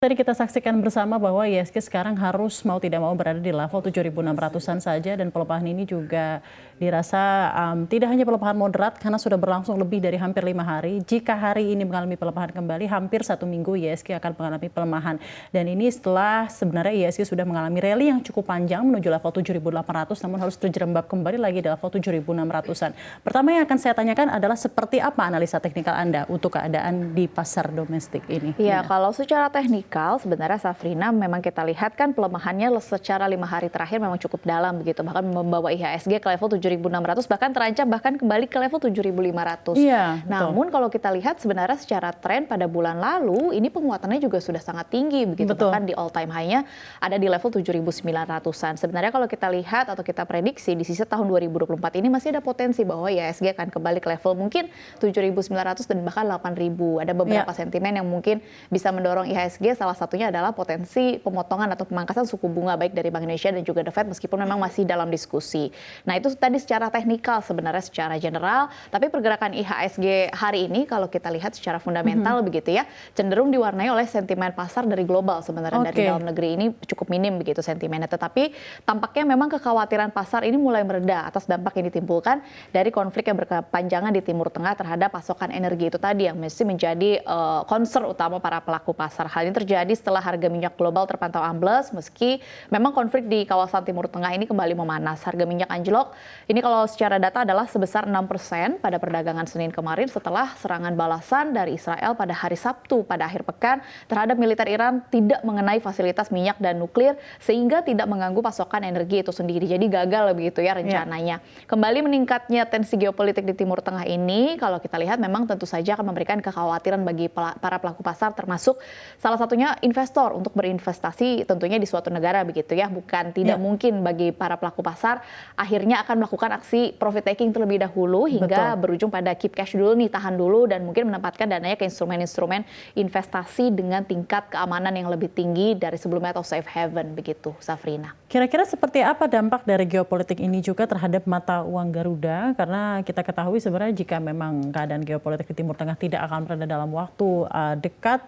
Tadi kita saksikan bersama bahwa IHSG sekarang harus mau tidak mau berada di level 7.600-an saja, dan pelemahan ini juga dirasa tidak hanya pelemahan moderat karena sudah berlangsung lebih dari hampir 5 hari. Jika hari ini mengalami pelemahan kembali, hampir 1 minggu IHSG akan mengalami pelemahan. Dan ini setelah sebenarnya IHSG sudah mengalami rally yang cukup panjang menuju level 7.800, namun harus terjerembab kembali lagi di level 7.600-an. Pertama yang akan saya tanyakan adalah seperti apa analisa teknikal Anda untuk keadaan di pasar domestik ini? Ya, kalau secara teknikal sebenarnya Safrina memang kita lihat kan pelemahannya secara 5 hari terakhir memang cukup dalam begitu, bahkan membawa IHSG ke level 7.600, bahkan terancam bahkan kembali ke level 7.500. Iya, namun kalau kita lihat sebenarnya secara tren pada bulan lalu ini penguatannya juga sudah sangat tinggi begitu, bahkan di all time high-nya ada di level 7.900-an. Sebenarnya kalau kita lihat atau kita prediksi di sisa tahun 2024 ini masih ada potensi bahwa IHSG akan kembali ke level mungkin 7.900 dan bahkan 8.000. Ada beberapa sentimen yang mungkin bisa mendorong IHSG. Salah satunya adalah potensi pemotongan atau pemangkasan suku bunga baik dari Bank Indonesia dan juga The Fed, meskipun memang masih dalam diskusi. Nah, itu tadi secara teknikal sebenarnya secara general, tapi pergerakan IHSG hari ini kalau kita lihat secara fundamental begitu ya, cenderung diwarnai oleh sentimen pasar dari global sebenarnya. Dari dalam negeri ini cukup minim begitu sentimennya, tetapi tampaknya memang kekhawatiran pasar ini mulai mereda atas dampak yang ditimbulkan dari konflik yang berkepanjangan di Timur Tengah terhadap pasokan energi itu tadi yang mesti menjadi concern utama para pelaku pasar. Hal ini terjadi setelah harga minyak global terpantau ambles meski memang konflik di kawasan Timur Tengah ini kembali memanas. Harga minyak anjlok ini kalau secara data adalah sebesar 6% pada perdagangan Senin kemarin setelah serangan balasan dari Israel pada hari Sabtu pada akhir pekan terhadap militer Iran tidak mengenai fasilitas minyak dan nuklir sehingga tidak mengganggu pasokan energi itu sendiri. Jadi gagal begitu ya rencananya. Kembali meningkatnya tensi geopolitik di Timur Tengah ini kalau kita lihat memang tentu saja akan memberikan kekhawatiran bagi para pelaku pasar, termasuk salah satunya investor untuk berinvestasi tentunya di suatu negara begitu ya. Bukan tidak mungkin bagi para pelaku pasar akhirnya akan melakukan aksi profit taking terlebih dahulu hingga berujung pada keep cash dulu nih, tahan dulu dan mungkin menempatkan dananya ke instrumen-instrumen investasi dengan tingkat keamanan yang lebih tinggi dari sebelumnya atau safe haven begitu, Safrina. Kira-kira seperti apa dampak dari geopolitik ini juga terhadap mata uang Garuda? Karena kita ketahui sebenarnya jika memang keadaan geopolitik di Timur Tengah tidak akan berada dalam waktu dekat,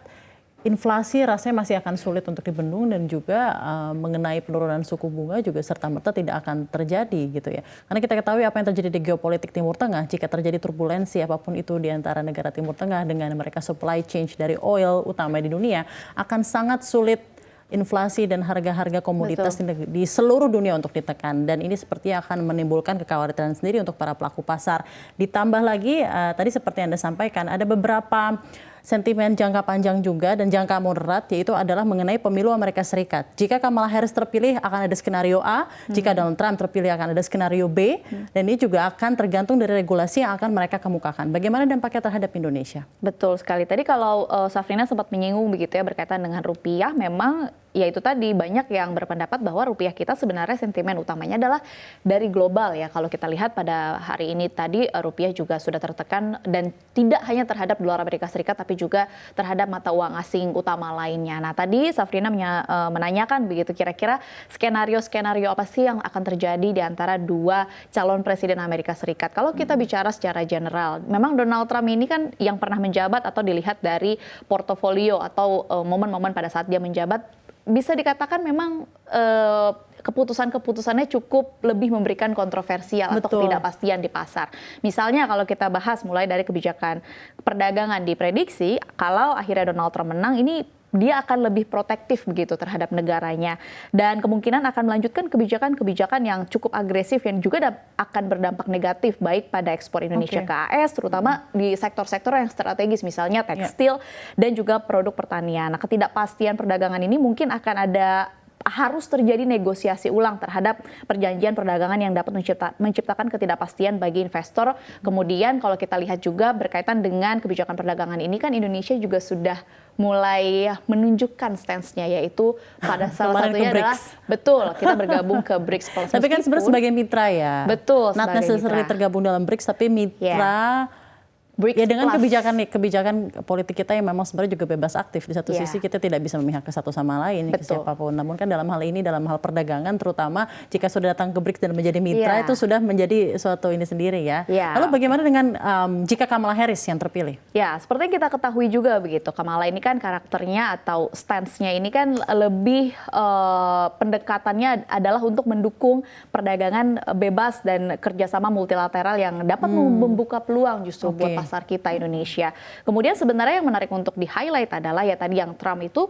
inflasi rasanya masih akan sulit untuk dibendung, dan juga mengenai penurunan suku bunga juga serta-merta tidak akan terjadi gitu ya. Karena kita ketahui apa yang terjadi di geopolitik Timur Tengah, jika terjadi turbulensi apapun itu di antara negara Timur Tengah dengan mereka supply chain dari oil utama di dunia, akan sangat sulit inflasi dan harga-harga komoditas di seluruh dunia untuk ditekan, dan ini sepertinya akan menimbulkan kekhawatiran sendiri untuk para pelaku pasar. Ditambah lagi tadi seperti Anda sampaikan ada beberapa sentimen jangka panjang juga dan jangka moderat, yaitu adalah mengenai pemilu Amerika Serikat. Jika Kamala Harris terpilih akan ada skenario A, jika Donald Trump terpilih akan ada skenario B, dan ini juga akan tergantung dari regulasi yang akan mereka kemukakan. Bagaimana dampaknya terhadap Indonesia? Betul sekali. Tadi kalau Safrina sempat menyinggung begitu ya berkaitan dengan rupiah, memang ya itu tadi banyak yang berpendapat bahwa rupiah kita sebenarnya sentimen utamanya adalah dari global ya. Kalau kita lihat pada hari ini tadi rupiah juga sudah tertekan, dan tidak hanya terhadap dolar Amerika Serikat tapi juga terhadap mata uang asing utama lainnya. Nah, tadi Safrina menanyakan begitu, kira-kira skenario-skenario apa sih yang akan terjadi di antara dua calon presiden Amerika Serikat. Kalau kita bicara secara general, memang Donald Trump ini kan yang pernah menjabat atau dilihat dari portofolio atau momen-momen pada saat dia menjabat, bisa dikatakan memang keputusan-keputusannya cukup lebih memberikan kontroversial atau ketidakpastian di pasar. Misalnya kalau kita bahas mulai dari kebijakan perdagangan, diprediksi kalau akhirnya Donald Trump menang ini dia akan lebih protektif begitu terhadap negaranya, dan kemungkinan akan melanjutkan kebijakan-kebijakan yang cukup agresif yang juga akan berdampak negatif baik pada ekspor Indonesia ke AS, terutama di sektor-sektor yang strategis misalnya tekstil dan juga produk pertanian. Nah, ketidakpastian perdagangan ini mungkin akan harus terjadi negosiasi ulang terhadap perjanjian perdagangan yang dapat menciptakan ketidakpastian bagi investor. Kemudian kalau kita lihat juga berkaitan dengan kebijakan perdagangan ini kan Indonesia juga sudah mulai menunjukkan stance-nya, yaitu pada salah satunya adalah kita bergabung ke BRICS. Tapi kan sebenarnya sebagai mitra ya. Betul. Not necessarily tergabung dalam BRICS, tapi mitra BRICS Ya dengan Plus. kebijakan politik kita yang memang sebenarnya juga bebas aktif. Di satu sisi kita tidak bisa memihak ke satu sama lain, ke siapapun. Namun kan dalam hal ini, dalam hal perdagangan terutama jika sudah datang ke BRICS dan menjadi mitra itu sudah menjadi suatu ini sendiri ya. Lalu bagaimana dengan jika Kamala Harris yang terpilih? Ya, seperti yang kita ketahui juga begitu. Kamala ini kan karakternya atau stance-nya ini kan lebih pendekatannya adalah untuk mendukung perdagangan bebas dan kerjasama multilateral yang dapat membuka peluang justru buat pasar kita Indonesia. Kemudian sebenarnya yang menarik untuk di-highlight adalah ya tadi yang Trump itu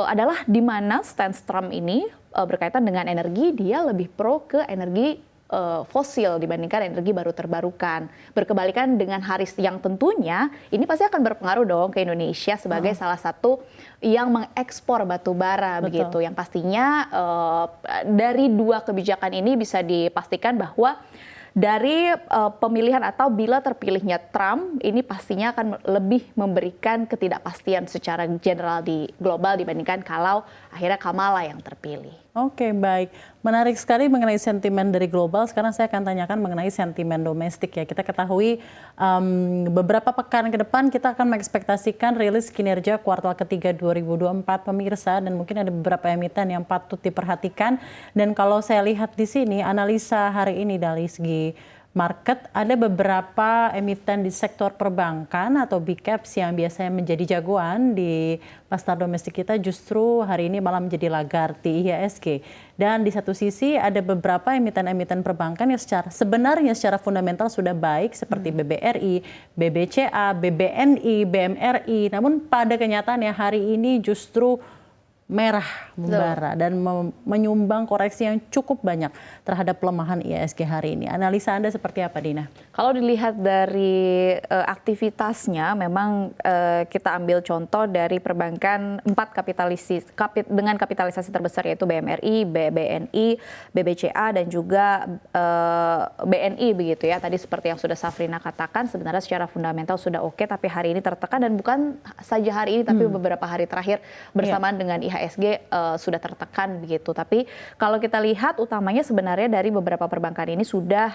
adalah di mana stance Trump ini berkaitan dengan energi, dia lebih pro ke energi fosil dibandingkan energi baru terbarukan. Berkebalikan dengan Harris yang tentunya ini pasti akan berpengaruh dong ke Indonesia sebagai salah satu yang mengekspor batu bara begitu. Yang pastinya dari dua kebijakan ini bisa dipastikan bahwa dari pemilihan atau bila terpilihnya Trump, ini pastinya akan lebih memberikan ketidakpastian secara general di global dibandingkan kalau akhirnya Kamala yang terpilih. Oke, baik. Menarik sekali mengenai sentimen dari global. Sekarang saya akan tanyakan mengenai sentimen domestik ya. Kita ketahui beberapa pekan ke depan kita akan mengekspektasikan rilis kinerja kuartal ketiga 2024 pemirsa, dan mungkin ada beberapa emiten yang patut diperhatikan. Dan kalau saya lihat di sini analisa hari ini dari segi market, ada beberapa emiten di sektor perbankan atau big caps yang biasanya menjadi jagoan di pasar domestik kita justru hari ini malah menjadi lagar di IHSG. Dan di satu sisi ada beberapa emiten-emiten perbankan yang sebenarnya secara fundamental sudah baik seperti BBRI, BBCA, BBNI, BMRI. Namun pada kenyataannya hari ini justru merah membara dan menyumbang koreksi yang cukup banyak terhadap pelemahan IHSG hari ini. Analisa Anda seperti apa, Dina? Kalau dilihat dari aktivitasnya, memang kita ambil contoh dari perbankan 4 dengan kapitalisasi terbesar yaitu BMRI, BBNI, BBCA dan juga BNI begitu ya. Tadi seperti yang sudah Safrina katakan, sebenarnya secara fundamental sudah oke, tapi hari ini tertekan dan bukan saja hari ini tapi beberapa hari terakhir bersamaan dengan IHSG sudah tertekan begitu. Tapi kalau kita lihat utamanya sebenarnya dari beberapa perbankan ini sudah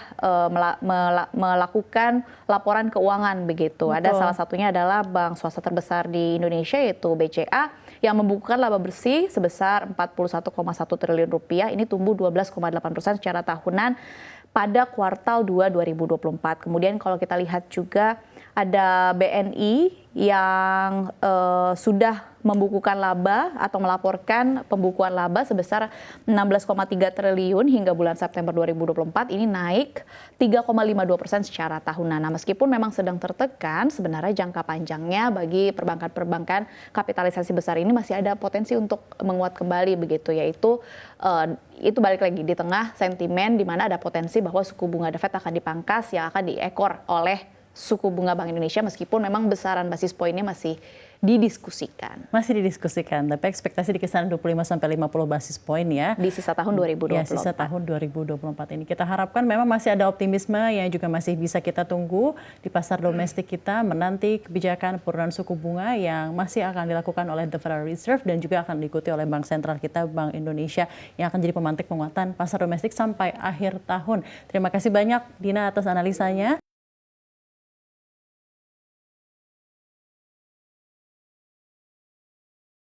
melakukan laporan keuangan begitu. Ada salah satunya adalah bank swasta terbesar di Indonesia yaitu BCA yang membukukan laba bersih sebesar 41,1 triliun rupiah. Ini tumbuh 12,8% secara tahunan pada kuartal 2 2024. Kemudian kalau kita lihat juga ada BNI yang sudah membukukan laba atau melaporkan pembukuan laba sebesar 16,3 triliun hingga bulan September 2024. Ini naik 3,52% secara tahunan. Nah, meskipun memang sedang tertekan, sebenarnya jangka panjangnya bagi perbankan-perbankan kapitalisasi besar ini masih ada potensi untuk menguat kembali begitu, yaitu itu balik lagi di tengah sentimen di mana ada potensi bahwa suku bunga The Fed akan dipangkas yang akan diekor oleh suku bunga Bank Indonesia, meskipun memang besaran basis poinnya masih didiskusikan. Masih didiskusikan, tapi ekspektasi di kisaran 25-50 basis poin ya. Di sisa tahun 2024. Ya, sisa tahun 2024 ini. Kita harapkan memang masih ada optimisme yang juga masih bisa kita tunggu di pasar domestik kita menanti kebijakan penurunan suku bunga yang masih akan dilakukan oleh The Federal Reserve dan juga akan diikuti oleh Bank Sentral kita, Bank Indonesia, yang akan jadi pemantik penguatan pasar domestik sampai akhir tahun. Terima kasih banyak Dina atas analisanya.